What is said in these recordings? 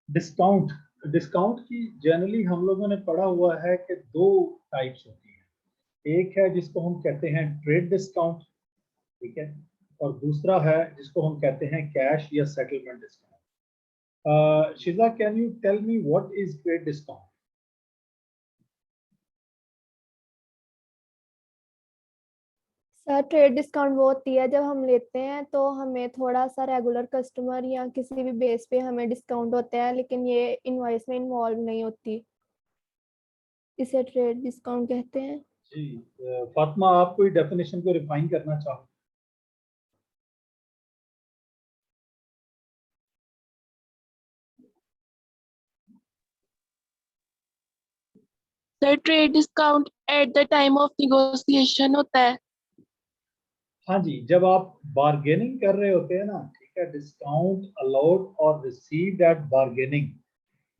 Discount discount की generally हम लोगों ने पढ़ा हुआ है कि दो टाइप्स होती है। एक है जिसको हम कहते हैं ट्रेड डिस्काउंट, ठीक है, और दूसरा है जिसको हम कहते हैं कैश या settlement discount. Shija, can you tell me what is trade discount? Sir trade discount वो होती है जब हम लेते हैं तो हमें थोड़ा सा रेगुलर कस्टमर या किसी भी बेस पे हमें डिस्काउंट होता है, लेकिन ये इनवॉइस में इन्वॉल्व नहीं होती, इसे ट्रेड डिस्काउंट कहते हैं। जी, फातिमा, आप कोई डेफिनेशन को रिफाइन करना चाहो? Sir trade discount at the time of negotiation होता है। हाँ जी, जब आप बार्गेनिंग कर रहे होते हैं ना, ठीक है, डिस्काउंट अलाउड और रिसीव्ड एट बार्गेनिंग।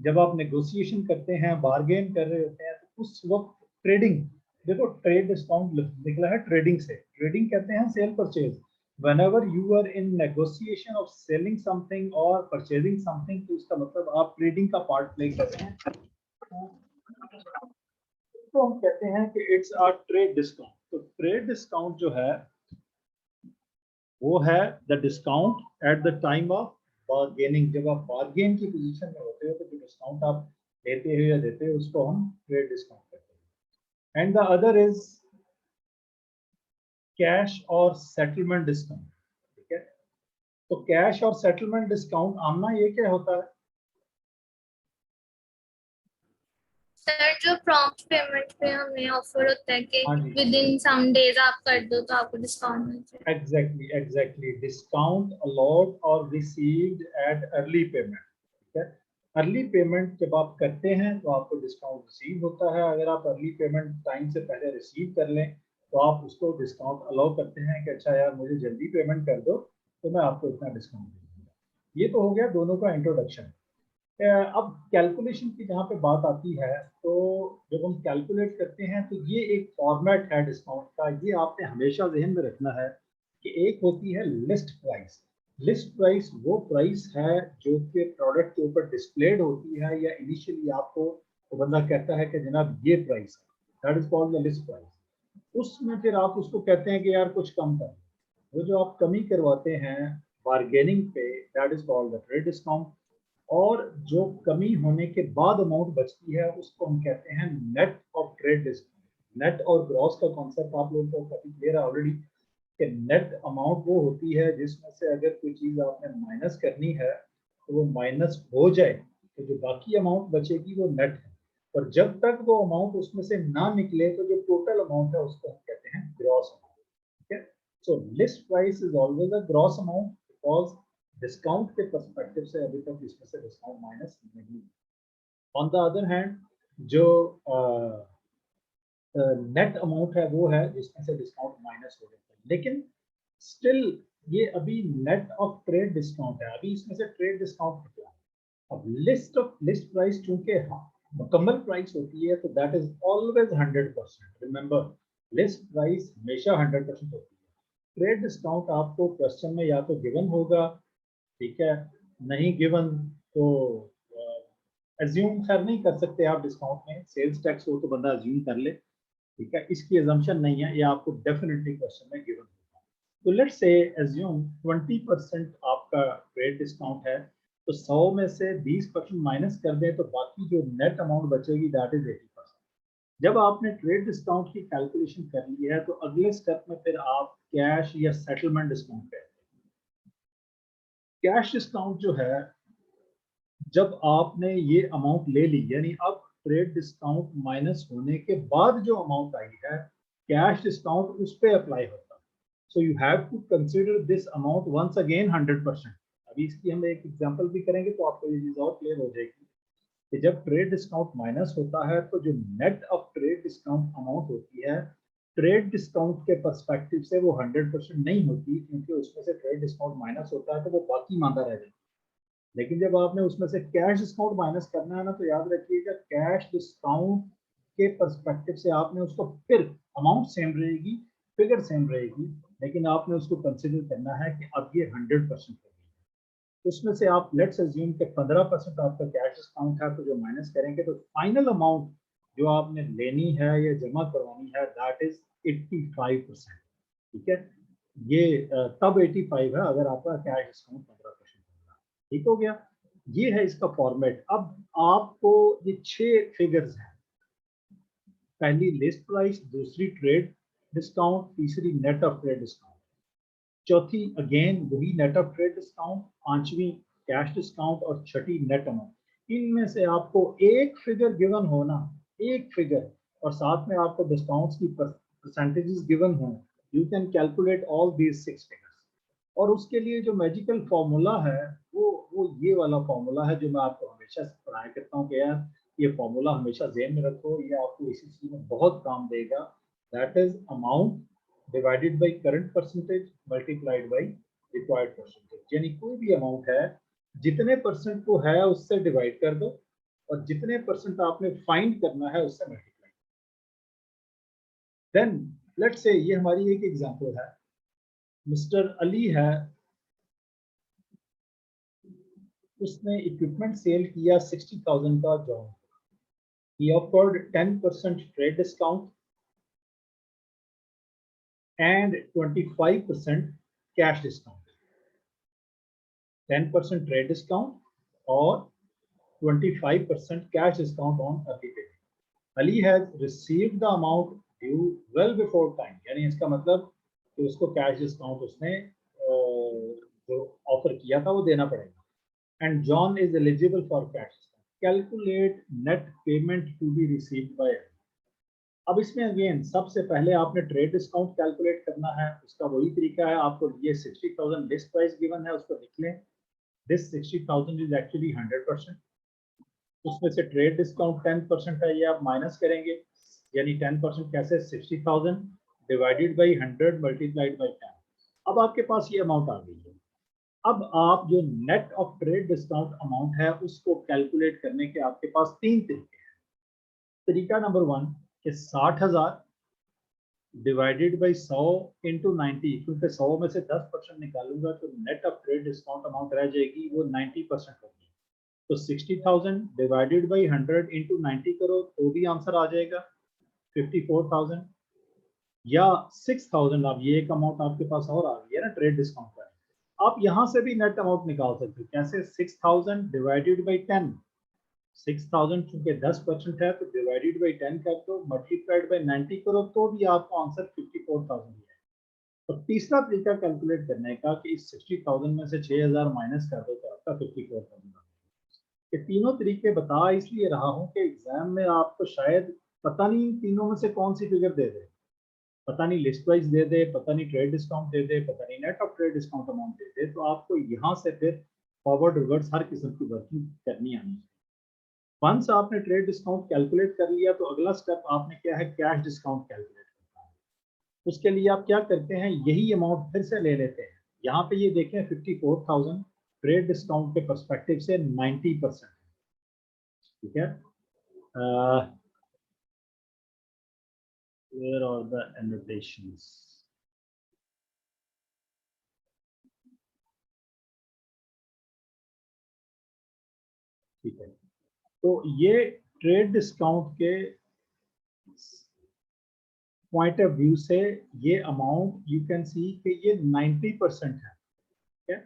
जब आप नेगोशिएशन करते हैं, बार्गेन कर रहे होते हैं, तो उस वक्त ट्रेडिंग, देखो ट्रेड डिस्काउंट निकला है ट्रेडिंग से। ट्रेडिंग कहते हैं cell purchase. whenever you are in negotiation of selling something or purchasing something, तो उसका मतलब आप ट्रेडिंग का पार्ट प्ले कर रहे हैं। तो हम कहते हैं कि इट्स अ ट्रेड डिस्काउंट। तो ट्रेड डिस्काउंट जो है वो है the discount at the time of bargaining. जब आप बार्गेन की पोजीशन में होते हो तो जो डिस्काउंट आप लेते हो या देते हो उसको हम ट्रेड डिस्काउंट कहते हैं। And the other is cash और सेटलमेंट डिस्काउंट, ठीक है। तो कैश और सेटलमेंट डिस्काउंट आमना ये क्या होता है? सर जो प्रॉम्प्ट पेमेंट पे हमें ऑफर होता है कि हाँ जी, विद इन सम डेज आप कर दो तो आपको डिस्काउंट मिल जाए। एग्जैक्टली डिस्काउंट अलाउड और रिसीव्ड एट अर्ली पेमेंट, ठीक है। अर्ली पेमेंट जब आप करते हैं तो आपको डिस्काउंट रिसीव होता है। अगर आप अर्ली पेमेंट टाइम से पहले रिसीव कर लें तो आप उसको डिस्काउंट अलाउ करते हैं कि अच्छा यार मुझे जल्दी पेमेंट कर दो तो मैं आपको इतना डिस्काउंट दे दूंगा। ये तो हो गया दोनों का इंट्रोडक्शन। अब कैलकुलेशन की जहाँ पे बात आती है, तो जब हम कैलकुलेट करते हैं तो ये एक फॉर्मेट है डिस्काउंट का। ये आपने हमेशा ज़हन में रखना है कि एक होती है लिस्ट प्राइस। लिस्ट प्राइस वो प्राइस है जो कि प्रोडक्ट के ऊपर डिस्प्लेड होती है, या इनिशियली आपको वो बंदा कहता है कि जनाब ये प्राइस है, that is called the list price. उसमें फिर आप उसको कहते हैं कि यार कुछ कम कर। वो जो आप कमी करवाते हैं बार्गेनिंग पे, that is called the trade discount. और जो कमी होने के बाद अमाउंट बचती है उसको हम कहते हैं net of trade discount. Net और ग्रॉस का कॉन्सेप्ट आप लोगों को काफी क्लियर है ऑलरेडी कि नेट अमाउंट वो होती है जिसमें से अगर कोई चीज आपने माइनस करनी है तो वो माइनस हो जाए तो जो बाकी अमाउंट बचेगी वो नेट है। और जब तक वो अमाउंट उसमें से ना निकले तो जो टोटल अमाउंट है उसको हम कहते हैं ग्रॉस अमाउंट, ठीक है। So list price is always a gross amount because discount के पर्सपेक्टिव से अभी तक इसमें से डिस्काउंट माइनस नहीं। ऑन द अदर हैंड जो नेट अमाउंट है वो है जिसमें से डिस्काउंट माइनस हो जाता है। लेकिन स्टिल ये अभी नेट ऑफ ट्रेड डिस्काउंट है, अभी इसमें से ट्रेड डिस्काउंट निकला है। अब लिस्ट प्राइस चूंकि हाँ मुकम्मल प्राइस होती है तो that is always 100%। Remember, list price हमेशा 100% होती है। ट्रेड डिस्काउंट आपको क्वेश्चन में या तो गिवन होगा, ठीक है, नहीं गिवन तो एज्यूम खैर नहीं कर सकते आप। डिस्काउंट में सेल्स टैक्स हो तो बंदा एज्यूम कर ले, ठीक है, इसकी एजम्पशन नहीं है, ये आपको डेफिनेटली क्वेश्चन में गिवन होगा। तो लेट्स से एज्यूम 20% आपका ट्रेड डिस्काउंट है, तो 100 में से 20% माइनस कर दें तो बाकी जो नेट अमाउंट बचेगी दैट इज 80%। जब आपने ट्रेड डिस्काउंट की कैलकुलेशन कर ली है तो अगले स्टेप में फिर आप कैश या सेटलमेंट डिस्काउंट कहते हैं। कैश डिस्काउंट जो है, जब आपने ये अमाउंट ले ली, यानी अब ट्रेड डिस्काउंट माइनस होने के बाद जो अमाउंट आई है कैश डिस्काउंट उस पर अप्लाई होता है। So you have to consider this amount once again 100%। अभी इसकी हम एक एग्जांपल भी करेंगे तो आपको ये चीज और क्लियर हो जाएगी कि जब ट्रेड डिस्काउंट माइनस होता है तो जो net of trade discount amount होती है ट्रेड डिस्काउंट के पर्सपेक्टिव से वो 100% नहीं होती, क्योंकि उसमें से ट्रेड डिस्काउंट माइनस होता है तो वो बाकी मांदा रह जाता है। लेकिन जब आपने उसमें से कैश डिस्काउंट माइनस करना है ना, तो याद रखिएगा कैश डिस्काउंट के पर्सपेक्टिव से आपने उसको फिर अमाउंट सेम रहेगी, फिगर सेम रहेगी, लेकिन आपने उसको कंसिडर करना है कि अब ये 100% हो गई। उसमें से आप लेट्स अज्यूम के 15% आपका कैश डिस्काउंट है, तो जो माइनस करेंगे तो फाइनल अमाउंट जो आपने लेनी है या जमा करवानी है दैट इज 85%। ठीक है, ये तब 85 है अगर आपका कैश डिस्काउंट 15% होगा। ठीक हो गया, ये है इसका फॉर्मेट। अब आपको ये 6 फिगर्स हैं, पहली लिस्ट प्राइस, दूसरी ट्रेड डिस्काउंट, तीसरी नेट ऑफ ट्रेड डिस्काउंट, चौथी अगेन वही नेट ऑफ ट्रेड डिस्काउंट, पांचवी कैश डिस्काउंट और छठी नेट अमाउंट। इनमें से आपको एक फिगर गिवन होना, एक फिगर, और साथ में आपको डिस्काउंट्स की परसेंटेजेस गिवन हो, you can calculate all these 6 figures. और उसके लिए जो मैजिकल फॉर्मूला है वो ये वाला फॉर्मूला है जो मैं आपको हमेशा पढ़ाया करता हूँ कि यार ये फॉर्मूला हमेशा ज़हन में रखो, ये आपको इसी चीज़ में बहुत काम देगा। That is amount divided by current percentage multiplied by required percentage. यानी कोई भी अमाउंट है, जितने परसेंट को है उससे डिवाइड कर दो और जितने परसेंट आपने फाइंड करना है उससे मल्टीप्लाई। देन लेट्स से ये हमारी एक एग्जांपल है, मिस्टर अली है, उसने इक्विपमेंट सेल किया 60,000 का John. He offered 10% trade discount and 25% cash discount. 10% trade discount और 25% cash discount on early payment. Ali has received the amount due well before time. यानी इसका मतलब कि उसको कैश डिस्काउंट उसने जो ऑफर किया था वो देना पड़ेगा। And John is eligible for cash discount. Calculate net payment to be received by Ali. अब इसमें अगेन सबसे पहले आपने ट्रेड डिस्काउंट कैलकुलेट करना है, उसका वही तरीका है। आपको ये 60,000 लिस्ट प्राइस गिवन है, उसको लिख लें। This 60,000 is actually 100%। उसमें से ट्रेड डिस्काउंट 10% है, ये आप माइनस करेंगे, यानी 10% कैसे, 60,000 डिवाइडेड बाई 100 मल्टीप्लाइड बाई 10। अब आपके पास ये अमाउंट आ गई है। अब आप जो net of trade discount amount है उसको कैलकुलेट करने के आपके पास 3 तरीके हैं। तरीका नंबर 1 कि 60,000 डिवाइडेड बाई 100 इंटू 90, क्योंकि 100 में से 10% निकालूंगा तो net of trade discount amount रह जाएगी, वो 90% होगी। तो 60,000 डिवाइडेड बाई 100 इंटू 90 करो तो भी आंसर आ जाएगा 54,000। या 6,000, अब ये एक अमाउंट आपके पास और आ गई है ना ट्रेड डिस्काउंट का, आप यहां से भी नेट अमाउंट निकाल सकते हो। कैसे, 6,000 डिवाइडेड बाई 10, 6,000 चूंकि 10% है तो डिवाइडेड बाई 10 कर दो, मल्टीप्लाइड बाई 90 करो तो भी आपको आंसर 54,000 है। और तीसरा तरीका कैलकुलेट करने का कि इस 60,000 में से 6,000 माइनस कर दो तो आपका 54,000। ये तीनों तरीके बता इसलिए रहा हूँ कि एग्जाम में आपको शायद पता नहीं तीनों में से कौन सी फिगर दे दे, पता नहीं लिस्ट वाइज दे दे, पता नहीं ट्रेड डिस्काउंट दे दे, पता नहीं net of trade discount amount दे दे, तो आपको यहाँ से फिर फॉरवर्ड रिवर्स हर किस्म की वर्किंग करनी आनी चाहिए। वंस आपने ट्रेड डिस्काउंट कैलकुलेट कर लिया तो अगला स्टेप आपने क्या है, कैश डिस्काउंट कैलकुलेट करना है। उसके लिए आप क्या करते हैं, यही अमाउंट फिर से ले लेते हैं। यहाँ पे ये देखें 54,000 ट्रेड डिस्काउंट के पर्सपेक्टिव से 90%, ठीक है। Where are the annotations? ठीक है, तो ये ट्रेड डिस्काउंट के पॉइंट ऑफ व्यू से ये अमाउंट यू कैन सी कि ये 90% है, ठीक है।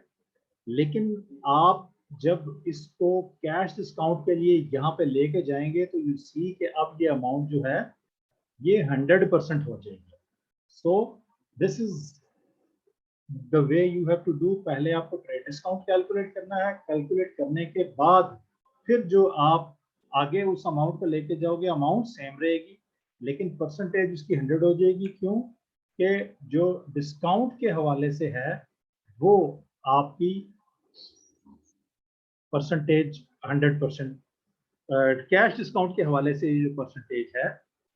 लेकिन आप जब इसको कैश डिस्काउंट के लिए यहाँ पे लेके जाएंगे तो यू सी कि अब ये अमाउंट जो है ये 100% हो जाएगी। So this is the way you have to do. पहले आपको ट्रेड डिस्काउंट कैलकुलेट करना है, कैलकुलेट करने के बाद फिर जो आप आगे उस अमाउंट को लेके जाओगे अमाउंट सेम रहेगी लेकिन परसेंटेज उसकी 100 हो जाएगी। क्यों कि जो डिस्काउंट के हवाले से है वो आपकी परसेंटेज 100%, कैश डिस्काउंट के हवाले से जो परसेंटेज है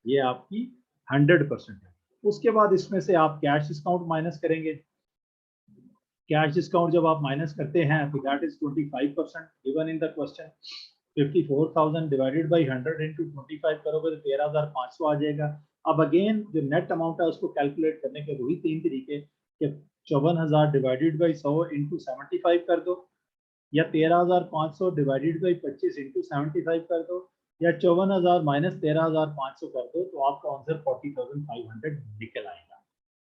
ये आपकी 100% है। उसके बाद इसमें से आप कैश डिस्काउंट माइनस करेंगे। कैश डिस्काउंट जब आप माइनस करते हैं तो that is 25% given in the question. 54,000 divided by 100 into 25 करोगे तो 13,500 आ जाएगा। अब अगेन जो नेट अमाउंट है उसको कैलकुलेट करने के वही 3 तरीके कि 54,000 डिवाइडेड बाई 100 इंटू 75 कर दो या 13,500 डिवाइडेड बाई 25 इंटू 75 कर दो, या 54,000 माइनस 13,500 कर दो, तो आपका आंसर 40,500 निकल आएगा।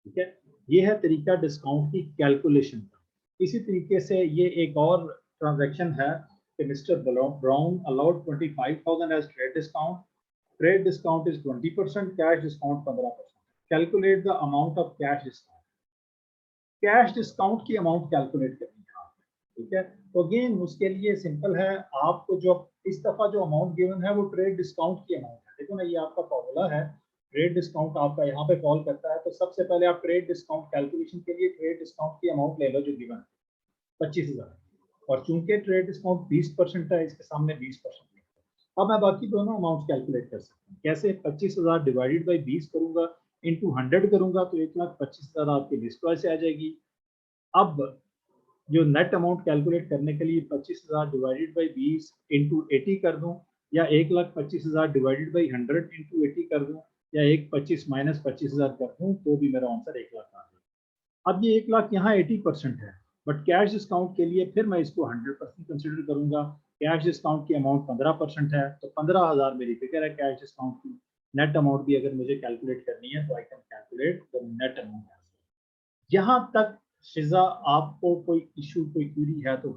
ठीक है, ये है तरीका डिस्काउंट की कैलकुलेशन का। इसी तरीके से ये एक और ट्रांजैक्शन है कि mister Brown allowed 25,000 as trade discount. Trade discount is 20%, cash discount 15%। Calculate the amount of cash discount. Cash discount की अमाउंट कैलकुलेट करनी है आपको। ठीक है, तो अगेन उसके लिए सिंपल है, आपको जो इस दफा जो अमाउंट गिवन है वो ट्रेड डिस्काउंट की अमाउंट है। देखो ना, ये आपका फॉर्मूला है, ट्रेड डिस्काउंट आपका यहाँ पे कॉल करता है। तो सबसे पहले आप ट्रेड डिस्काउंट कैलकुलेशन के लिए ट्रेड डिस्काउंट की अमाउंट ले लो जो गिवन है 25,000, और चूंकि ट्रेड डिस्काउंट 20% है, इसके सामने 20%। अब मैं बाकी दोनों अमाउंट कैलकुलेट कर सकता हूँ। कैसे? 25,000 डिवाइडेड बाई 20 करूंगा, इंटू 100 करूंगा, तो 1,25,000 आपकी लिस्ट प्राइस आ जाएगी। अब जो नेट अमाउंट कैलकुलेट करने के लिए 25,000 डिवाइडेड बाई 20 इंटू 80 कर दूं, या 1,25,000 डिवाइडेड बाई 100 इंटू 80 कर दूं, या 1,25 माइनस 25,000 कर दूं, तो भी मेरा आंसर 1 लाख आ जाएगा। अब ये 1 लाख यहाँ 80% है, बट कैश डिस्काउंट के लिए फिर मैं इसको 100% कंसिडर करूंगा। कैश डिस्काउंट की अमाउंट 15% है, तो 15,000 मेरी फिगर है कैश डिस्काउंट की। नेट अमाउंट भी अगर मुझे कैलकुलेट करनी है तो I can calculate the net amount. यहाँ तक शिजा आपको कोई इशू, कोई क्वेरी है तो?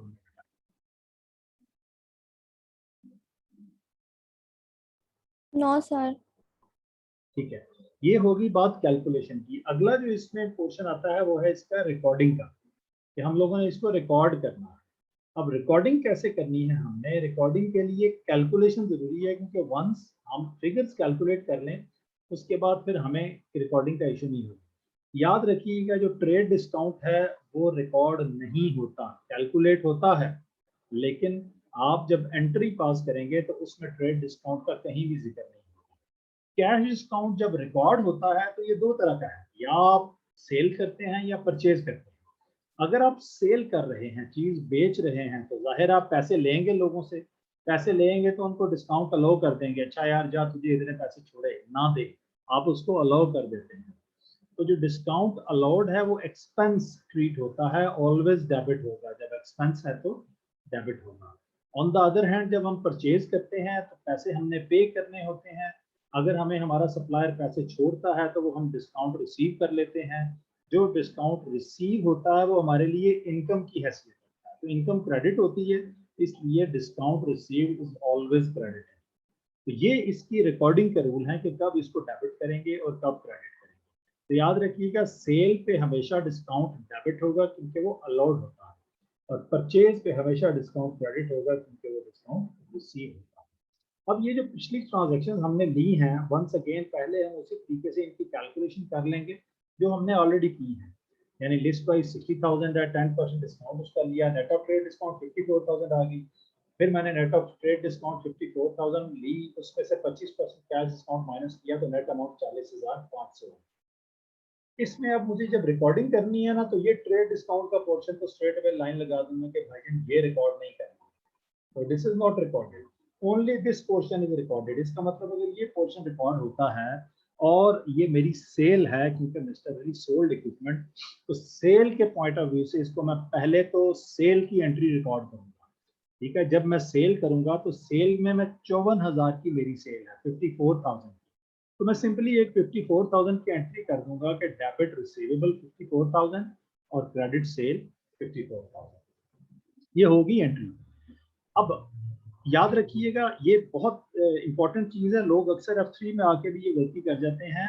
No sir. ठीक है, ये होगी बात कैलकुलेशन की। अगला जो इसमें पोर्शन आता है वो है इसका रिकॉर्डिंग का, कि हम लोगों ने इसको रिकॉर्ड करना है। अब रिकॉर्डिंग कैसे करनी है? हमने रिकॉर्डिंग के लिए कैलकुलेशन जरूरी है, क्योंकि वंस हम फिगर्स कैलकुलेट कर लें उसके बाद फिर हमें रिकॉर्डिंग का इशू नहीं होगा। याद रखिएगा, जो ट्रेड डिस्काउंट है वो रिकॉर्ड नहीं होता, कैलकुलेट होता है, लेकिन आप जब एंट्री पास करेंगे तो उसमें ट्रेड डिस्काउंट का कहीं भी जिक्र नहीं होगा। कैश डिस्काउंट जब रिकॉर्ड होता है तो ये दो तरह का है, या आप सेल करते हैं या परचेज करते हैं। अगर आप सेल कर रहे हैं, चीज बेच रहे हैं, तो जाहिर आप पैसे लेंगे लोगों से। पैसे लेंगे तो उनको डिस्काउंट अलाउ कर देंगे, अच्छा यार जा तुझे इतने पैसे छोड़े ना दे, आप उसको अलाउ कर देते हैं। तो जो डिस्काउंट अलाउड है वो एक्सपेंस ट्रीट होता है, ऑलवेज डेबिट होगा। जब एक्सपेंस है तो डेबिट होगा। ऑन द अदर हैंड जब हम परचेज करते हैं तो पैसे हमने पे करने होते हैं। अगर हमें हमारा सप्लायर पैसे छोड़ता है तो वो हम डिस्काउंट रिसीव कर लेते हैं। जो डिस्काउंट रिसीव होता है वो हमारे लिए इनकम की हैसियत होता है, तो इनकम क्रेडिट होती है, इसलिए discount receive is always credit. तो ये इसकी रिकॉर्डिंग के रूल हैं कि कब इसको डेबिट करेंगे और कब क्रेडिट करेंगे। तो याद रखिएगा, सेल पे हमेशा डिस्काउंट डेबिट होगा क्योंकि वो अलाउड होता है, और परचेज पे हमेशा डिस्काउंट क्रेडिट होगा क्योंकि वो डिस्काउंट रिसीव होता है। अब ये जो पिछली ट्रांजैक्शन हमने ली हैं, वंस अगेन पहले हम उसी तरीके से इनकी कैलकुलेशन कर लेंगे जो हमने ऑलरेडी की है। यानी लिस्ट प्राइस 60,000 है, 10% डिस्काउंट उसका लिया, नेट ऑफ ट्रेड डिस्काउंट 54,000 आ गई। फिर मैंने नेट ऑफ ट्रेड डिस्काउंट 54,000 ली, उसमें से 25% कैश डिस्काउंट माइनस किया तो नेट अमाउंट 40,500। इसमें अब मुझे जब रिकॉर्डिंग करनी है ना, तो ये ट्रेड डिस्काउंट का पोर्शन तो स्ट्रेट अवे लाइन लगा दूंगा कि भाई ये रिकॉर्ड नहीं करना, तो this is not recorded, only this portion is recorded. इसका मतलब अगर ये पोर्शन रिकॉर्ड होता है और ये मेरी सेल है, क्योंकि मिस्टर वेरी सोल्ड इक्विपमेंट, तो सेल के पॉइंट ऑफ व्यू से इसको मैं पहले तो सेल की एंट्री रिकॉर्ड करूंगा। ठीक है, जब मैं सेल करूंगा तो सेल में मैं 54,000 की मेरी सेल है, 54,000, तो मैं सिंपली एक 54,000 की एंट्री कर दूंगा कि डेबिट रिसीवेबल 54,000 और क्रेडिट सेल 54,000। ये होगी एंट्री। अब याद रखिएगा, ये बहुत इंपॉर्टेंट चीज है। लोग अक्सर F3 में आके भी ये गलती कर जाते हैं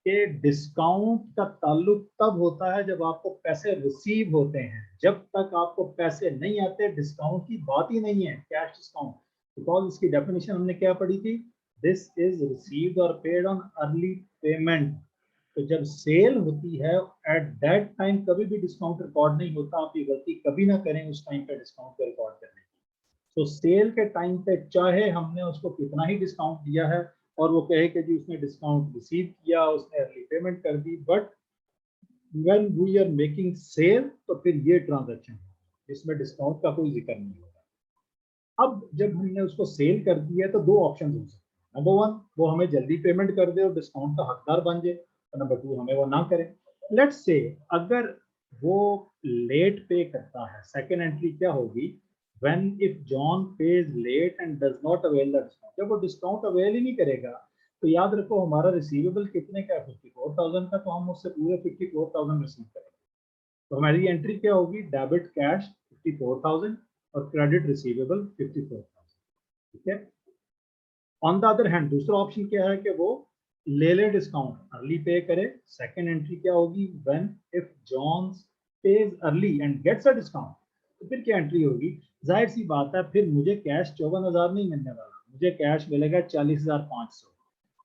कि डिस्काउंट का ताल्लुक तब होता है जब आपको पैसे रिसीव होते हैं। जब तक आपको पैसे नहीं आते डिस्काउंट की बात ही नहीं है, कैश डिस्काउंट। बिकॉज इसकी डेफिनेशन हमने क्या पढ़ी थी, दिस इज रिसीव्ड और पेड ऑन अर्ली पेमेंट। तो जब सेल होती है एट दैट टाइम कभी भी डिस्काउंट रिकॉर्ड नहीं होता। आप ये गलती कभी ना करें उस टाइम पे डिस्काउंट को रिकॉर्ड करने की। तो सेल के टाइम पे चाहे हमने उसको कितना ही डिस्काउंट दिया है और वो कहे कि जी उसने डिस्काउंट रिसीव किया, उसने अर्ली पेमेंट कर दी, but when we are making sale तो फिर ये ट्रांजैक्शन है जिसमें डिस्काउंट का कोई जिक्र नहीं होगा। अब जब हमने उसको सेल कर दिया तो दो ऑप्शन हो सकते हैं। नंबर वन, वो हमें जल्दी पेमेंट कर दे और डिस्काउंट का हकदार बन जाए, और नंबर टू, हमें वो ना करे। लेट्स से अगर वो लेट पे करता है, सेकेंड एंट्री क्या होगी when if John pays late and does not avail the discount, जब वो डिस्काउंट अवेल ही नहीं करेगा तो याद रखो हमारा रिसीवेबल कितने का है, 54,000 का, तो हम उससे पूरे 54,000 रिसीव करेंगे। तो हमारी एंट्री क्या होगी, डेबिट कैश 54,000 और क्रेडिट रिसीवेबल 54,000, ठीक है। ऑन द अदर हैंड दूसरा ऑप्शन क्या है कि वो ले डिस्काउंट, अर्ली पे करे। सेकंड एंट्री क्या होगी, when if John pays early and gets a discount, तो फिर क्या एंट्री होगी, जाहिर सी बात है फिर मुझे कैश 54,000 नहीं मिलने वाला, मुझे कैश मिलेगा 40,500।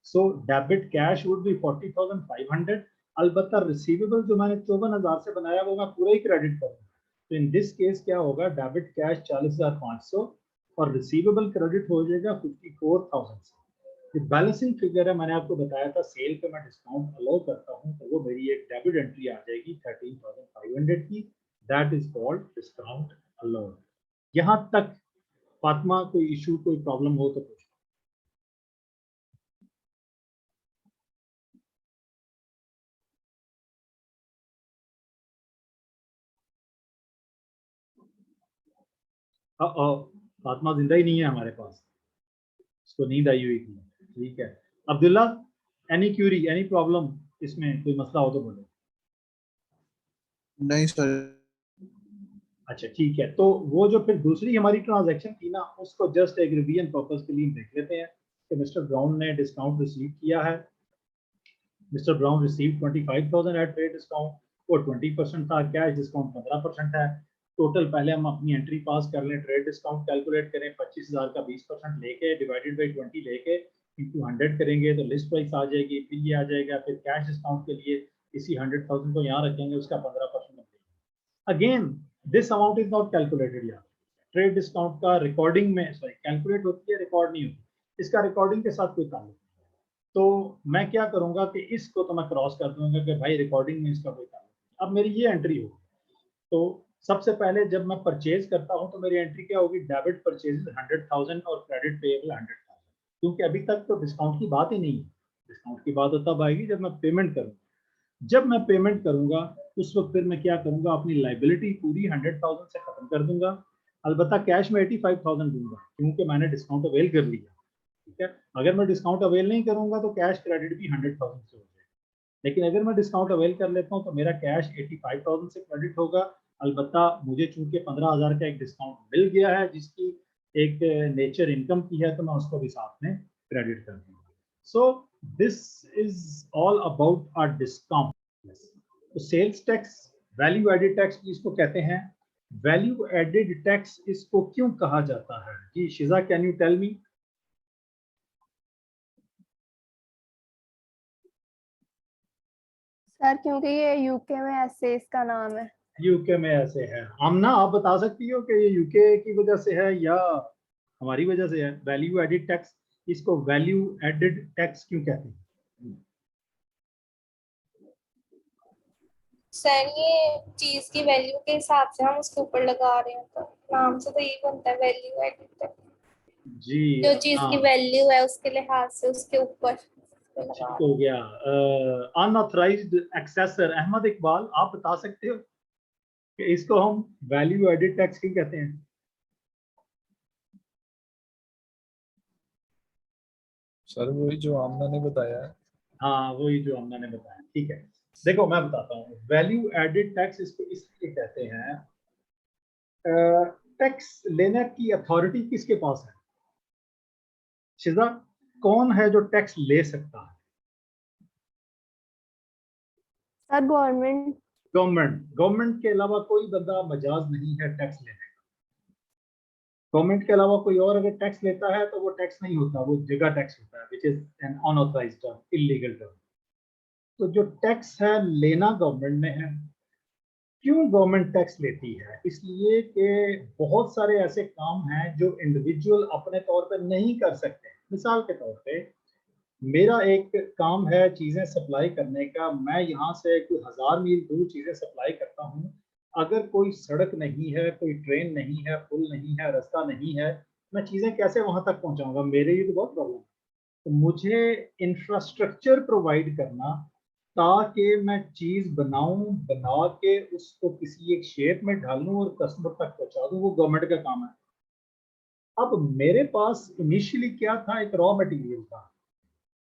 So debit cash would be 40,500। अलबत्ता रिसीवेबल जो मैंने 54,000 से बनाया वो मैं पूरा ही क्रेडिट करूंगा, तो इन दिस केस क्या होगा, डेबिट कैश 40,500 और रिसीवेबल क्रेडिट हो जाएगा 54,000 से। बैलेंसिंग फिगर है, मैंने आपको बताया था सेल पे मैं डिस्काउंट अलाउ करता हूं तो वो मेरी एक डेबिट एंट्री आ जाएगी 13,500 की, that is called discount allowed. यहां तक फातिमा कोई इशू कोई प्रॉब्लम हो तो पूछ। फातिमा जिंदा ही नहीं है हमारे पास, उसको नींद आई हुई थी, ठीक है। Abdullah, any Curie any problem, इसमें कोई मसला हो तो बोलो। नहीं सर। अच्छा ठीक है, तो वो जो फिर दूसरी हमारी ट्रांजैक्शन थी ना, उसको जस्ट एक रिवीजन पर्पस के लिए देख लेते हैं कि मिस्टर ब्राउन ने डिस्काउंट रिसीव किया है। Mister Brown receive 25,000 at trade discount, वो 20% था, कैश डिस्काउंट 15% है। टोटल पहले हम अपनी एंट्री पास कर लें, ट्रेड डिस्काउंट कैलकुलेट करें, 25,000 का 20% लेके डिवाइडेड बाई 20 लेके इंटू 100 करेंगे तो लिस्ट प्राइस आ जाएगी, फिर ये आ जाएगा, फिर कैश डिस्काउंट के लिए इसी 100,000 को यहाँ रखेंगे, उसका 15% again this amount is not calculated. यार ट्रेड डिस्काउंट का रिकॉर्डिंग में सॉरी कैलकुलेट होती है, रिकॉर्ड नहीं होती, इसका रिकॉर्डिंग के साथ कोई ताल्लुक नहीं है। तो मैं क्या करूंगा कि इसको तो मैं क्रॉस कर दूंगा कि भाई रिकॉर्डिंग में इसका कोई ताल्लुक नहीं। अब मेरी ये एंट्री होगी, तो सबसे पहले जब मैं परचेज करता हूं तो मेरी एंट्री क्या होगी, डेबिट परचेज 100,000 और क्रेडिट पेएबल 100,000, क्योंकि अभी तक तो डिस्काउंट की बात ही नहीं है। डिस्काउंट की बात तब आएगी जब मैं पेमेंट करूंगा। जब मैं पेमेंट करूंगा उस वक्त फिर मैं क्या करूंगा, अपनी लाइबिलिटी पूरी 100,000 से खत्म कर दूंगा। अलबत्ता कैश में 85,000 दूंगा क्योंकि मैंने डिस्काउंट अवेल कर लिया, ठीक है। अगर मैं डिस्काउंट अवेल नहीं करूंगा तो कैश क्रेडिट भी 100,000 से हो जाएगा, लेकिन अगर मैं डिस्काउंट अवेल कर लेता हूं तो मेरा कैश 85,000 से क्रेडिट होगा। अलबत्ता मुझे चूंकि 15,000 का एक डिस्काउंट मिल गया है जिसकी एक नेचर इनकम की है, तो मैं उसको भी साथ में क्रेडिट कर दूंगा। So this is all about our discount. तो sales tax, value added tax इसको कहते हैं। वैल्यू एडेड टैक्स इसको क्यों कहा जाता है जी, Shija can you tell me? Sir क्योंकि ये यूके में ऐसे इसका नाम है। यूके में ऐसे है। आमना आप बता सकती हो कि ये यूके की वजह से है या हमारी वजह से है? वैल्यू एडेड टैक्स, इसको वैल्यू एडेड टैक्स क्यों कहते हैं? सर ये चीज की वैल्यू के हिसाब से हम उसके ऊपर लगा रहे हैं, तो नाम से तो यही बनता है वैल्यू एडेड। जी जो चीज की हाँ, वैल्यू है उसके लिहाज से उसके ऊपर लगा ठीक रहे हो गया। अनऑथराइज्ड एक्सेसर, अहमद इकबाल आप बता सकते हो कि इसको हम वैल्यू एडेड टैक्स क्यों कहते हैं? सर वही जो आमना ने बताया है। हाँ वही जो हमने बताया, ठीक है। देखो मैं बताता हूँ, वैल्यू एडेड टैक्स इसको इसलिए कहते हैं, टैक्स लेने की अथॉरिटी किसके पास है? शिजा, कौन है जो टैक्स ले सकता है? Sir government. गवर्नमेंट। गवर्नमेंट के अलावा कोई बंदा मजाज नहीं है टैक्स लेने का। गवर्नमेंट के अलावा कोई और अगर टैक्स लेता है तो वो टैक्स नहीं होता, वो जगह टैक्स होता है, which is an unauthorised term, illegal term. तो जो टैक्स है लेना गवर्नमेंट में है। क्यों गवर्नमेंट टैक्स लेती है? इसलिए कि बहुत सारे ऐसे काम हैं जो इंडिविजुअल अपने तौर पर नहीं कर सकते। मिसाल के तौर पे मेरा एक काम है चीज़ें सप्लाई करने का, मैं यहाँ से कोई 1000 मील दूर चीज़ें सप्लाई करता हूँ। अगर कोई सड़क नहीं है, कोई ट्रेन नहीं है, पुल नहीं है, रास्ता नहीं है, मैं चीज़ें कैसे वहाँ तक पहुँचाऊँगा? मेरे लिए तो बहुत प्रॉब्लम है। तो मुझे इंफ्रास्ट्रक्चर प्रोवाइड करना ताकि मैं चीज़ बनाऊं, बना के उसको किसी एक शेप में ढालूं और कस्टमर तक पहुंचा दूं, वो गवर्नमेंट का काम है। अब मेरे पास इनिशियली क्या था, एक रॉ मटेरियल था।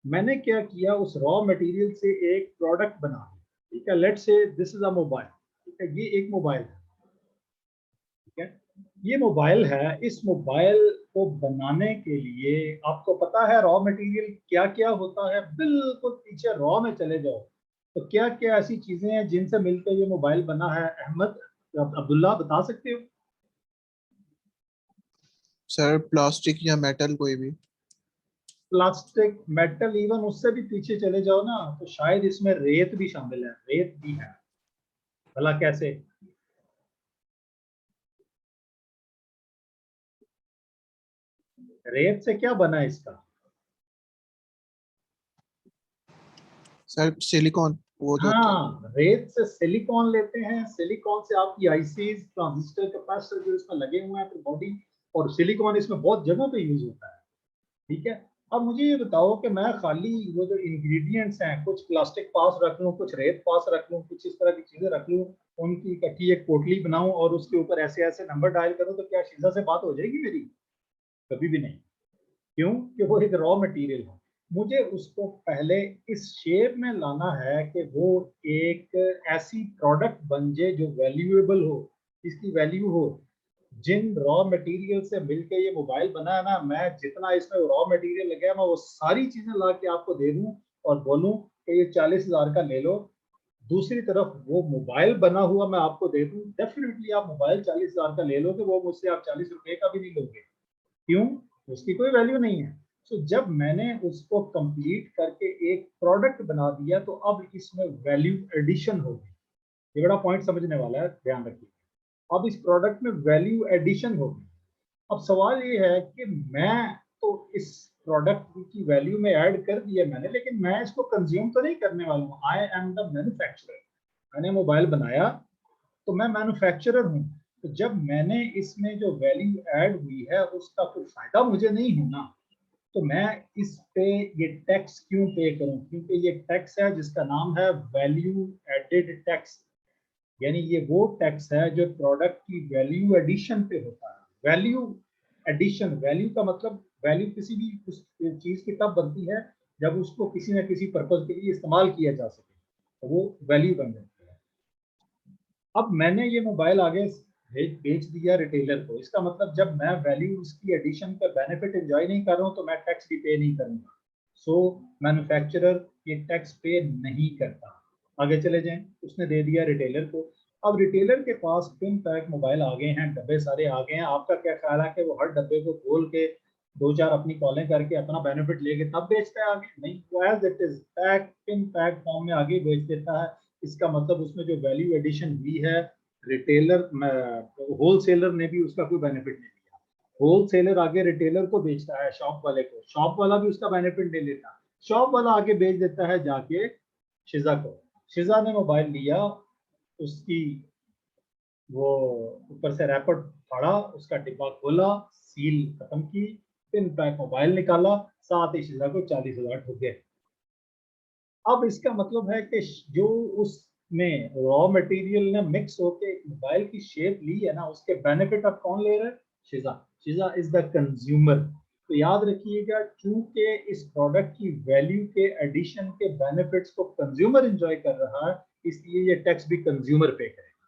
मैंने क्या किया, उस रॉ मटेरियल से एक प्रोडक्ट बना दिया। ठीक है, let's say this is a mobile. ठीक है, ये एक मोबाइल है। ठीक है, ये मोबाइल है। इस मोबाइल को बनाने के लिए आपको पता है रॉ मटेरियल क्या क्या होता है। बिल्कुल पीछे रॉ में चले जाओ तो क्या क्या ऐसी चीजें हैं जिनसे मिलकर ये मोबाइल बना है। अहमद, अब्दुल्ला, बता सकते हो? सर प्लास्टिक या मेटल कोई भी। प्लास्टिक, मेटल, इवन उससे भी पीछे चले जाओ ना तो शायद इसमें रेत भी शामिल है। रेत भी है। भला कैसे? रेत से क्या बना है इसका? सर सिलिकॉन, वो जो होता है। हाँ, रेत से सिलिकॉन लेते हैं। सिलिकॉन से आपकी आईसीज, ट्रांजिस्टर, कैपेसिटर जो इसमें लगे हुए हैं बॉडी, और सिलिकॉन इसमें बहुत जगह पे यूज होता है। ठीक है, अब मुझे ये बताओ कि मैं खाली वो जो इंग्रेडिएंट्स हैं, कुछ प्लास्टिक पास रख लूँ, कुछ रेत पास रख लूँ, कुछ इस तरह की चीजें रख लूँ, उनकी इकट्ठी एक पोटली बनाऊं और उसके ऊपर ऐसे ऐसे नंबर डायल करूं, तो क्या शीजा से बात हो जाएगी मेरी? कभी भी नहीं। क्यों? कि वो एक रॉ मटेरियल है। मुझे उसको पहले इस शेप में लाना है कि वो एक ऐसी प्रोडक्ट बन जाए जो वैल्यूएबल हो, इसकी वैल्यू हो। जिन रॉ मटेरियल से मिलके ये मोबाइल बना है ना, मैं जितना इसमें रॉ मटेरियल लगा है मैं वो सारी चीजें ला के आपको दे दूं और बोलूं कि ये 40,000 का ले लो। दूसरी तरफ वो मोबाइल बना हुआ मैं आपको दे दूं, डेफिनेटली आप मोबाइल 40,000 का ले लोगे, वो मुझसे आप 40 रुपए का भी नहीं लोगे। क्यों? उसकी कोई वैल्यू नहीं है। तो जब मैंने उसको कंप्लीट करके एक प्रोडक्ट बना दिया तो अब इसमें वैल्यू एडिशन होगी। ये बड़ा पॉइंट समझने वाला है, ध्यान रखिए। अब इस प्रोडक्ट में वैल्यू एडिशन होगी। अब सवाल ये है कि मैं तो इस प्रोडक्ट की वैल्यू में ऐड कर दिया मैंने, लेकिन मैं इसको कंज्यूम तो नहीं करने वाला हूँ। I am the manufacturer. मैंने मोबाइल बनाया तो मैं मैन्युफैक्चरर हूँ। तो जब मैंने इसमें जो वैल्यू ऐड हुई है उसका कोई फायदा मुझे नहीं होना, तो मैं इस पे ये टैक्स क्यों पे करूं? क्योंकि ये टैक्स है जिसका नाम है वैल्यू एडेड टैक्स। यानी ये वो टैक्स है जो प्रोडक्ट की वैल्यू एडिशन पे होता है। वैल्यू एडिशन, वैल्यू का मतलब, वैल्यू किसी भी उस चीज की तब बनती है जब उसको किसी न किसी पर्पज के लिए इस्तेमाल किया जा सके, तो वो वैल्यू बन जाती है। अब मैंने ये मोबाइल आगे बेच दिया रिटेलर को। इसका मतलब जब मैं वैल्यू उसकी एडिशन का बेनिफिट एंजॉय नहीं कर रहा हूँ तो मैं टैक्स भी पे नहीं करूंगा। सो मैन्युफैक्चरर ये टैक्स पे नहीं करता। आगे चले जाएं, उसने दे दिया रिटेलर को। अब रिटेलर के पास पिन पैक मोबाइल आ गए हैं, डब्बे सारे आ गए हैं। आपका क्या ख्याल है कि वो हर डब्बे को खोल के दो चार अपनी कॉलें करके अपना बेनिफिट लेके तब बेचता है आगे? नहीं, वो as it is pack, pin pack form में आगे बेच देता है। इसका मतलब उसमें जो वैल्यू एडिशन हुई है, रिटेलर, होलसेलर ने भी उसका कोई बेनिफिट नहीं लिया। होलसेलर आगे रिटेलर को बेचता है, शॉप वाले को, शॉप वाला भी उसका बेनिफिट नहीं लेता। शॉप वाला आगे बेच देता है जाके शिजा को। शिजा ने मोबाइल लिया, उसकी वो ऊपर से रैपर फाड़ा, उसका डिब्बा खोला, सील खत्म की, पिन पैक मोबाइल निकाला, साथ ही शिजा को 40,000 ठुक गए। अब इसका मतलब है कि जो उसमें रॉ मटेरियल ने मिक्स होके एक मोबाइल की शेप ली है ना, उसके बेनिफिट अब कौन ले रहा है? शिजा। शिजा इज द कंज्यूमर। तो याद रखिएगा, चूंकि इस प्रोडक्ट की वैल्यू के एडिशन के बेनिफिट्स को कंज्यूमर एंजॉय कर रहा है, इसलिए ये टैक्स भी कंज्यूमर पे करेगा।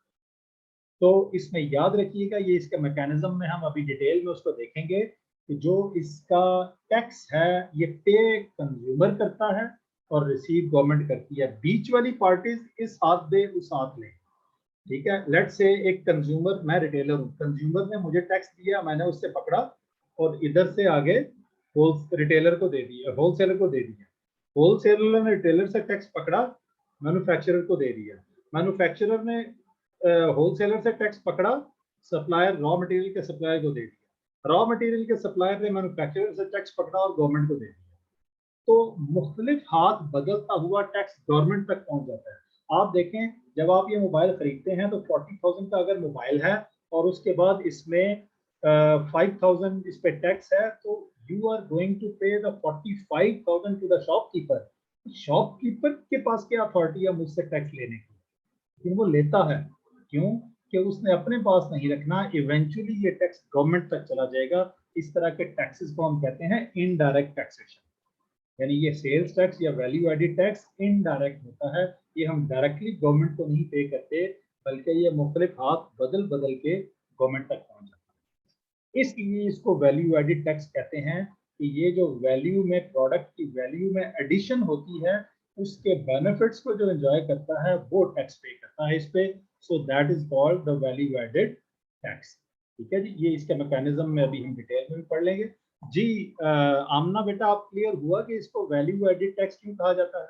तो इसमें याद रखिएगा, ये इसका मैकेनिज्म में हम अभी डिटेल में उसको देखेंगे कि जो इसका टैक्स है ये पे कंज्यूमर करता है और रिसीव गवर्नमेंट करती है। बीच वाली पार्टीज इस हाथ दे उस हाथ ले। ठीक है, लेट्स से एक कंज्यूमर, मैं रिटेलर हूँ, कंज्यूमर ने मुझे टैक्स दिया, मैंने उससे पकड़ा और इधर से आगे रिटेलर को दे दिया, होलसेलर को दे दिया। होलसेलर ने रिटेलर से टैक्स पकड़ा, मैन्युफैक्चरर को दे दिया। मैन्युफैक्चरर ने होलसेलर से टैक्स पकड़ा, सप्लायर, रॉ मटेरियल के सप्लायर को दे दिया। रॉ मटेरियल के सप्लायर ने मैन्युफैक्चरर से टैक्स पकड़ा और गवर्नमेंट को दे दिया। तो मुख्तलिफ हाथ बदलता हुआ टैक्स गवर्नमेंट तक पहुंच जाता है। आप देखें, जब आप ये मोबाइल खरीदते हैं तो 40,000 का अगर मोबाइल है और उसके बाद इसमें 5,000 इस पे टैक्स है, तो you are going to pay the 45,000 to the shopkeeper. Shopkeeper के पास क्या अथॉरिटी है मुझसे टैक्स लेने की? लेकिन वो लेता है। क्यों? कि उसने अपने पास नहीं रखना, इवेंचुअली ये टैक्स गवर्नमेंट तक चला जाएगा। इस तरह के टैक्सेस को हम कहते हैं इनडायरेक्ट टैक्सेशन, यानी ये सेल्स टैक्स या वैल्यू एडिड टैक्स इनडायरेक्ट होता है, ये हम डायरेक्टली गवर्नमेंट को नहीं पे करते, बल्कि ये मुख्तलिफ हाथ बदल बदल के गवर्नमेंट तक पहुंच जाता है। इसलिए इसको वैल्यू एडिड टैक्स कहते हैं कि ये जो वैल्यू में, प्रोडक्ट की वैल्यू में एडिशन होती है, उसके बेनिफिट्स को जो एंजॉय करता है वो टैक्स पे करता है इस पे। So that is called the value added tax. ठीक है जी, ये इसका मैकेनिज्म में अभी हम डिटेल में भी पढ़ लेंगे जी। आमना बेटा, आप क्लियर हुआ कि इसको वैल्यू एडिड टैक्स क्यों कहा जाता है?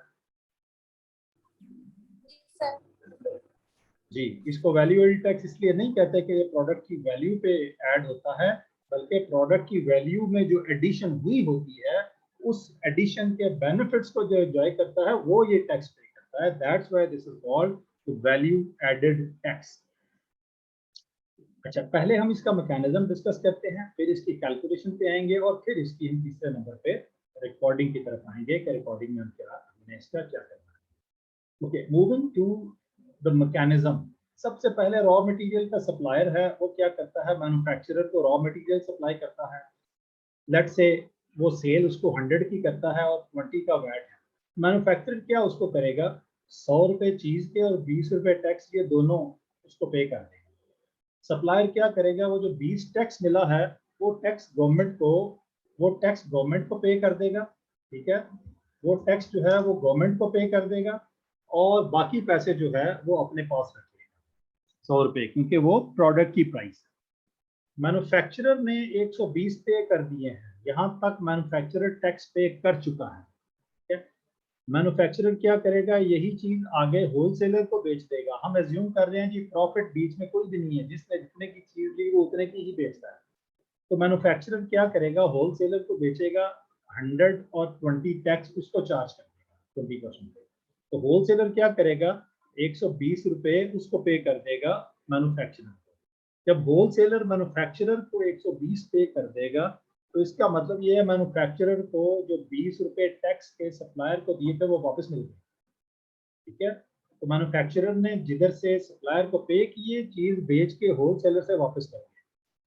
सर जी, इसको वैल्यू एडिड टैक्स इसलिए नहीं कहते कि ये प्रोडक्ट की वैल्यू पे ऐड होता है, बल्कि प्रोडक्ट की वैल्यू में जो एडिशन हुई होती है, उस एडिशन के बेनिफिट्स को जो एंजॉय करता है वो ये टैक्स पे करता है। That's why this is called the value added tax. अच्छा, पहले हम इसका मैकेनिज्म डिस्कस करते हैं, फिर इसकी कैलकुलेशन पे आएंगे और फिर इसकी हम तीसरे नंबर पे रिकॉर्डिंग की तरफ आएंगे कि रिकॉर्डिंग में हमने इसका क्या करना है। Okay, moving to the mechanism. सबसे पहले रॉ मटेरियल का सप्लायर है, वो क्या करता है, मैन्युफैक्चरर को रॉ मटेरियल सप्लाई करता है। लेट्स से वो सेल उसको 100 की करता है और 20 का वैट है। मैन्युफैक्चरर क्या उसको करेगा, 100 रुपए चीज के और 20 रुपए टैक्स, ये दोनों उसको पे कर देगा। सप्लायर क्या करेगा, वो जो 20 टैक्स मिला है वो टैक्स गवर्नमेंट को पे कर देगा। ठीक है, वो टैक्स जो है वो गवर्नमेंट को पे कर देगा और बाकी पैसे जो है वो अपने पास रख लेगा 100 रुपए, क्योंकि वो प्रोडक्ट की प्राइस है। मैन्युफैक्चरर ने 120 पे कर दिए हैं, यहाँ तक मैन्युफैक्चरर टैक्स पे कर चुका है। ठीक है, मैन्युफैक्चरर क्या करेगा, यही चीज आगे होलसेलर को बेच देगा। हम एज्यूम कर रहे हैं कि प्रॉफिट बीच में कोई भी नहीं है, जिसने जितने की चीज ली वो उतने की ही बेचता है। तो मैन्युफैक्चरर क्या करेगा, होलसेलर को बेचेगा, 100 और 20 टैक्स उसको चार्ज कर देगा 20%। तो होलसेलर क्या करेगा, 120 रुपए उसको पे कर देगा मैन्युफैक्चरर को। जब होलसेलर मैन्युफैक्चरर को 120 पे कर देगा, तो इसका मतलब ये है मैन्युफैक्चरर को जो 20 रुपए टैक्स के सप्लायर को दिए थे वो वापस मिल गए। ठीक है, तो मैन्युफैक्चरर ने जिधर से सप्लायर को पे किए, चीज बेच के होलसेलर से वापस कर दी।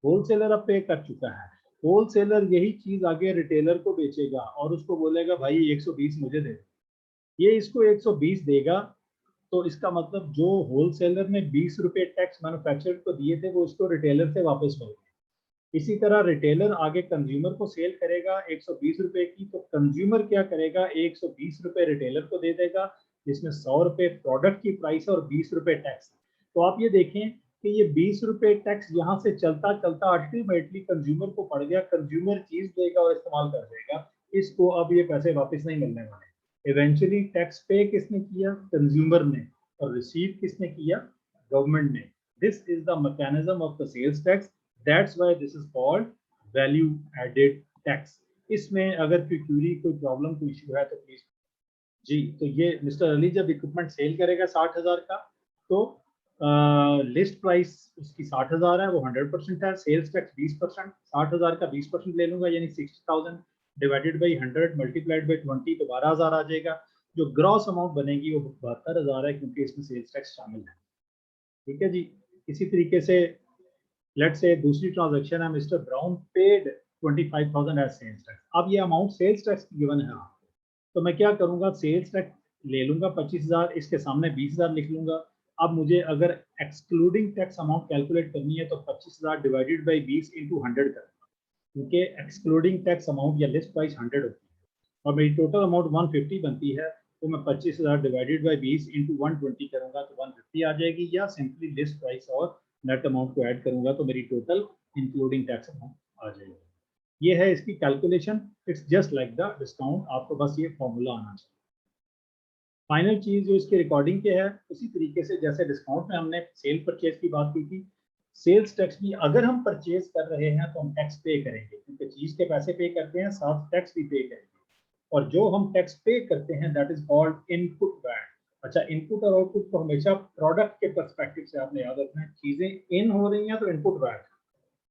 होलसेलर अब पे कर चुका है, होलसेलर यही चीज आगे रिटेलर को बेचेगा और उसको बोलेगा भाई 120 मुझे दे दो। ये इसको 120 देगा, तो इसका मतलब जो होलसेलर ने 20 रुपए टैक्स मैन्युफैक्चरर को दिए थे वो उसको रिटेलर से वापस मिल गए। इसी तरह रिटेलर आगे कंज्यूमर को सेल करेगा 120 रुपए की, तो कंज्यूमर क्या करेगा, 120 रुपए रिटेलर को दे देगा, जिसमें 100 रुपए प्रोडक्ट की प्राइस और 20 रुपए टैक्स। तो आप ये देखें कि ये 20 रुपए टैक्स यहाँ से चलता चलता अल्टीमेटली कंज्यूमर को पड़ गया, कंज्यूमर चीज देगा और इस्तेमाल कर देगा, इसको अब ये पैसे वापस नहीं मिलने वाले। इवेंचुअली टैक्स पे किसने किया, कंज्यूमर ने, और रिसीव किसने किया, गवर्नमेंट ने। This is the mechanism of the sales tax, that's why this is called value added tax. इसमें अगर कोई क्यूरी, कोई प्रॉब्लम, कोई इशू है तो प्लीज जी। तो ये मिस्टर अली जब इक्विपमेंट सेल करेगा 60,000 का, तो लिस्ट प्राइस उसकी 60,000 है, वो 100% है, सेल्स टैक्स 20%, 60,000 का 20% ले लूंगा, यानी 60,000 डिवाइडेड बाई 100 मल्टीप्लाइड बाई 20 तो 12,000 आ जाएगा। जो ग्रॉस अमाउंट बनेगी वो 72,000 है, क्योंकि इसमें सेल्स टैक्स शामिल है। ठीक है जी, इसी तरीके से लेट्स से दूसरी ट्रांजैक्शन है, mister Brown paid 25,000 as sales tax. अब ये अमाउंट सेल्स टैक्स गिवन है आपको, तो मैं क्या करूंगा, सेल्स टैक्स ले लूंगा 25,000, इसके सामने 20,000 लिख लूंगा। अब मुझे अगर एक्सक्लूडिंग टैक्स अमाउंट कैलकुलेट करनी है तो 25,000 डिवाइडेड बाई 20 इंटू 100 करूंगा, क्योंकि एक्सक्लूडिंग टैक्स अमाउंट या लिस्ट प्राइस 100 होती है और मेरी टोटल अमाउंट 150 बनती है, तो मैं 25,000 डिवाइडेड बाई 20 इंटू 120 करूंगा तो 150 आ जाएगी, या सिंपली लिस्ट प्राइस और नेट अमाउंट को ऐड करूंगा तो मेरी टोटल इंक्लूडिंग टैक्स अमाउंट आ जाएगी। ये है इसकी calculation, it's just like the discount, आपको बस ये फॉर्मूला आना चाहिए। फाइनल चीज जो इसकी रिकॉर्डिंग के है, उसी तरीके से जैसे डिस्काउंट में हमने सेल परचेज की बात की थी, सेल्स टैक्स भी अगर हम परचेज कर रहे हैं तो हम टैक्स पे करेंगे, क्योंकि चीज के पैसे पे करते हैं, साथ टैक्स भी पे करेंगे। और जो हम टैक्स पे करते हैं that is called input VAT. अच्छा, इनपुट और आउटपुट को हमेशा प्रोडक्ट के पर्सपेक्टिव से आपने याद रखना है। चीजें इन हो रही हैं तो इनपुट वैट,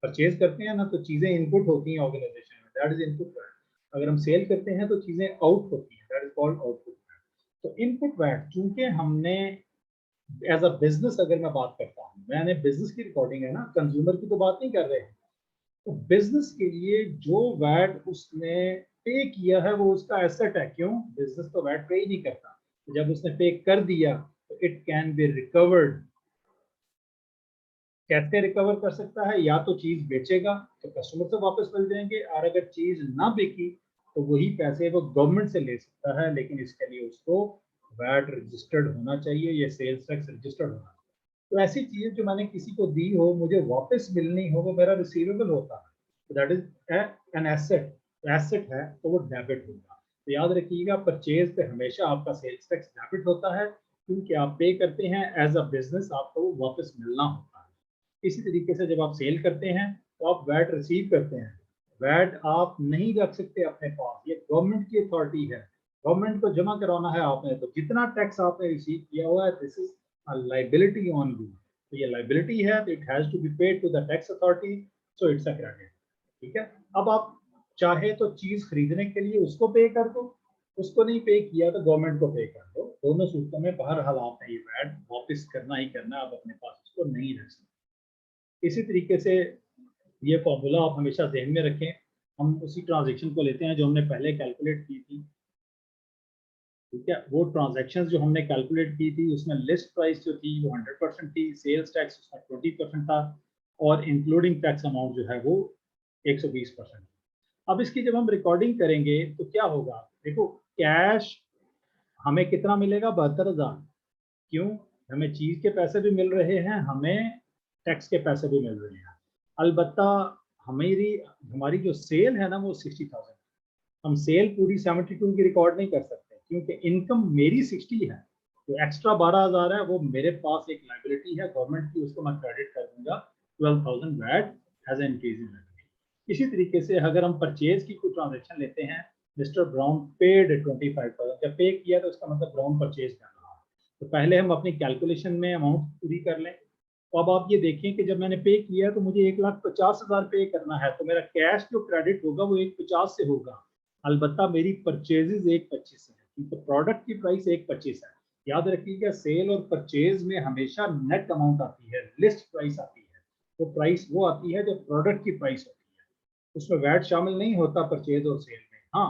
परचेज करते हैं ना तो चीजें इनपुट होती हैं ऑर्गेनाइजेशन में, दैट इज इनपुट वैट। अगर हम सेल करते हैं तो चीजें आउट होती हैं, that is called output VAT. तो इनपुट वैट, चूंकि हमने एज अ बिजनेस, अगर मैं बात करता हूँ, मैंने बिजनेस की रिकॉर्डिंग है ना, कंज्यूमर की तो बात नहीं कर रहे हैं। तो बिजनेस के लिए जो वैट उसने पे किया है वो उसका एसेट है। क्यों? बिजनेस तो वैट पे ही नहीं करता, तो जब उसने पे कर दिया तो इट कैन बी रिकवर्ड। कैसे रिकवर कर सकता है? या तो चीज बेचेगा तो कस्टमर से वापस मिल जाएंगे, और अगर चीज ना बिकी तो वही पैसे वो गवर्नमेंट से ले सकता है, लेकिन इसके लिए उसको वैट रजिस्टर्ड होना चाहिए, ये सेल्स टैक्स रजिस्टर्ड होना चाहिए। तो ऐसी चीजें जो मैंने किसी को दी हो, मुझे वापस मिलनी हो, वो मेरा रिसीवेबल होता है, that is an asset. Asset है तो वो डेबिट होगा। तो याद रखिएगा, परचेज पे हमेशा आपका सेल्स टैक्स डेबिट होता है, क्योंकि आप पे करते हैं एज अ बिजनेस, आपको वो वापस मिलना होता है। इसी तरीके से जब आप सेल करते हैं तो आप वैट रिसीव करते हैं। वैट आप नहीं रख सकते अपने पास, ये गवर्नमेंट की अथॉरिटी है, गवर्नमेंट को जमा कराना है आपने। तो जितना टैक्स आपने रिसीव किया हुआ है, this is a liability on you। तो ये liability है, तो it has to be paid to the tax authority, so it's a credit। ठीक है। अब आप चाहे तो चीज खरीदने के लिए उसको पे कर दो, उसको नहीं पे किया तो गवर्नमेंट को पे कर दो। दोनों सूरतों में बहरहाल आपने ये वैट वापस करना ही करना है, आप अपने पास उसको नहीं रख सकते। इसी तरीके से ये फॉर्मूला आप हमेशा जहन में रखें। हम उसी ट्रांजेक्शन को लेते हैं जो हमने पहले कैलकुलेट की थी। ठीक है, वो ट्रांजैक्शंस जो हमने कैलकुलेट की थी उसमें लिस्ट प्राइस जो थी वो 100% थी, सेल्स टैक्स उसमें 20% था, और इंक्लूडिंग टैक्स अमाउंट जो है वो 120%। अब इसकी जब हम रिकॉर्डिंग करेंगे तो क्या होगा? देखो, कैश हमें कितना मिलेगा? 72,000। क्यों? हमें चीज के पैसे भी मिल रहे हैं, हमें टैक्स के पैसे भी मिल रहे हैं। अलबत्ता हमारी हमारी जो सेल है ना वो 60,000। हम सेल पूरी 72 की रिकॉर्ड नहीं कर सकते, क्योंकि इनकम मेरी 60 है, तो एक्स्ट्रा 12,000 है वो मेरे पास एक लाइबिलिटी है गवर्नमेंट की, उसको मैं क्रेडिट कर दूंगा 12,000 VAT as an increase in liability. इसी तरीके से अगर हम परचेज की कोई ट्रांजेक्शन लेते हैं, मिस्टर ब्राउन पेड 25,000, जब पे किया तो उसका मतलब ब्राउन परचेज कर रहा है। तो पहले हम अपनी कैलकुलेशन में अमाउंट पूरी कर लें। तो अब आप ये देखें कि जब मैंने पे किया तो मुझे 1,50,000 पे करना है, तो मेरा कैश जो क्रेडिट होगा वो 1,50 से होगा। अलबत्ता मेरी परचेजेज 1,25 है, क्योंकि प्रोडक्ट की प्राइस 1,25 है। याद रखिएगा, सेल और परचेज में हमेशा नेट अमाउंट आती है, लिस्ट प्राइस आती है। तो प्राइस वो आती है जो प्रोडक्ट की प्राइस होती है, उसमें वैट शामिल नहीं होता परचेज और सेल में। हाँ,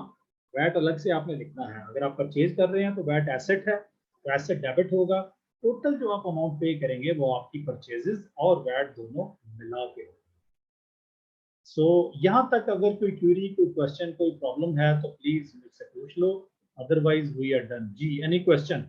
वैट अलग से आपने लिखना है। अगर आप परचेज कर रहे हैं तो वैट एसेट है, तो एसेट डेबिट होगा। टोटल जो आप अमाउंट पे करेंगे वो आपकी परचेजेस और वैट दोनों मिला के होगा। सो यहाँ तक अगर कोई क्वेरी, कोई क्वेश्चन, कोई प्रॉब्लम है तो प्लीज मुझसे पूछ लो, अदरवाइज वी आर डन। जी, एनी क्वेश्चन?